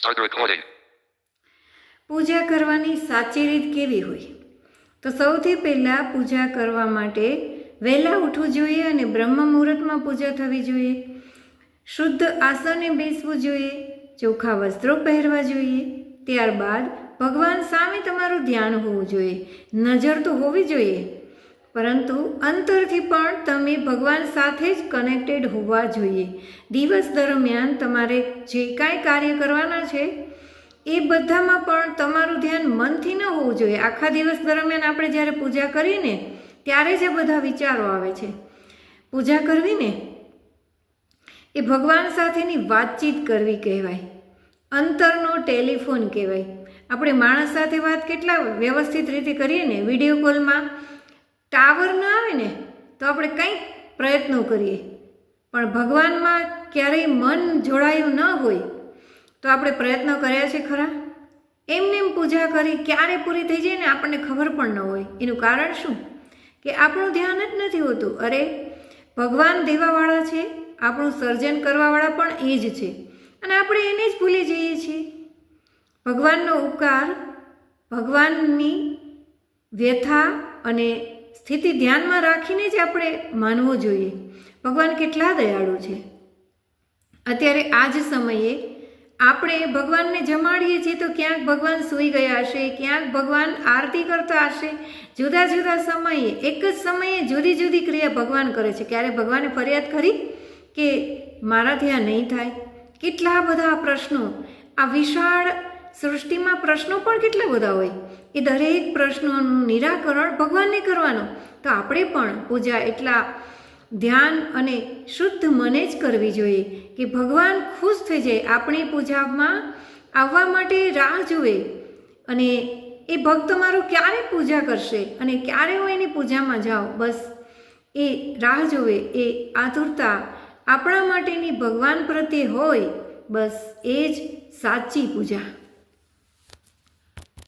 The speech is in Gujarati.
Start recording. પૂજા કરવાની સાચી રીત કેવી હોય? તો સૌથી પહેલાં પૂજા કરવા માટે વહેલા ઉઠવું જોઈએ અને બ્રહ્મ મુહૂર્તમાં પૂજા થવી જોઈએ. શુદ્ધ આસને બેસવું જોઈએ, ચોખ્ખા વસ્ત્રો પહેરવા જોઈએ. ત્યારબાદ ભગવાન સામે તમારું ધ્યાન હોવું જોઈએ. નજર તો હોવી જોઈએ, પરંતુ અંતરથી પણ તમે ભગવાન સાથે જ કનેક્ટેડ હોવા જોઈએ. દિવસ દરમિયાન તમારે જે કાંઈ કાર્ય કરવાના છે એ બધામાં પણ તમારું ધ્યાન મનથી ન હોવું જોઈએ. આખા દિવસ દરમિયાન આપણે જ્યારે પૂજા કરીને ત્યારે જ આ બધા વિચારો આવે છે. પૂજા કરવીને એ ભગવાન સાથેની વાતચીત કરવી કહેવાય. અંતરનો ટેલિફોન કહેવાય. આપણે માણસ સાથે વાત કેટલા વ્યવસ્થિત રીતે કરીએ ને, વિડીયો કોલમાં ટાવર ન આવે ને તો આપણે કંઈક પ્રયત્નો કરીએ, પણ ભગવાનમાં ક્યારેય મન જોડાયું ન હોય તો આપણે પ્રયત્નો કર્યા છે ખરા? એમને એમ પૂજા કરી ક્યારે પૂરી થઈ જાય ને આપણને ખબર પણ ન હોય. એનું કારણ શું? કે આપણું ધ્યાન જ નથી હોતું. અરે ભગવાન દેવાવાળા છે, આપણું સર્જન કરવાવાળા પણ એ જ છે, અને આપણે એને જ ભૂલી જઈએ છીએ. ભગવાનનો ઉપકાર, ભગવાનની વ્યથા અને સ્થિતિ ધ્યાનમાં રાખીને જ આપણે માનવો જોઈએ. ભગવાન કેટલા દયાળુ છે. અત્યારે આ જ સમયે આપણે ભગવાનને જમાડીએ છીએ તો ક્યાંક ભગવાન સૂઈ ગયા હશે, ક્યાંક ભગવાન આરતી કરતા હશે. જુદા જુદા સમયે એક જ સમયે જુદી જુદી ક્રિયા ભગવાન કરે છે. ક્યારે ભગવાને ફરિયાદ કરી કે મારાથી આ નહીં થાય? કેટલા બધા પ્રશ્નો, આ વિશાળ સૃષ્ટિમાં પ્રશ્નો પણ કેટલા બધા હોય. એ દરેક પ્રશ્નોનું નિરાકરણ ભગવાનને કરવાનું. તો આપણે પણ પૂજા એટલા ધ્યાન અને શુદ્ધ મને જ કરવી જોઈએ કે ભગવાન ખુશ થઈ જાય, આપણી પૂજામાં આવવા માટે રાહ જુએ. અને એ ભક્ત મારો ક્યારે પૂજા કરશે અને ક્યારે હું એની પૂજામાં જાઉં, બસ એ રાહ જુએ, એ આતુરતા આપણા માટેની ભગવાન પ્રત્યે હોય. બસ એ જ સાચી પૂજા.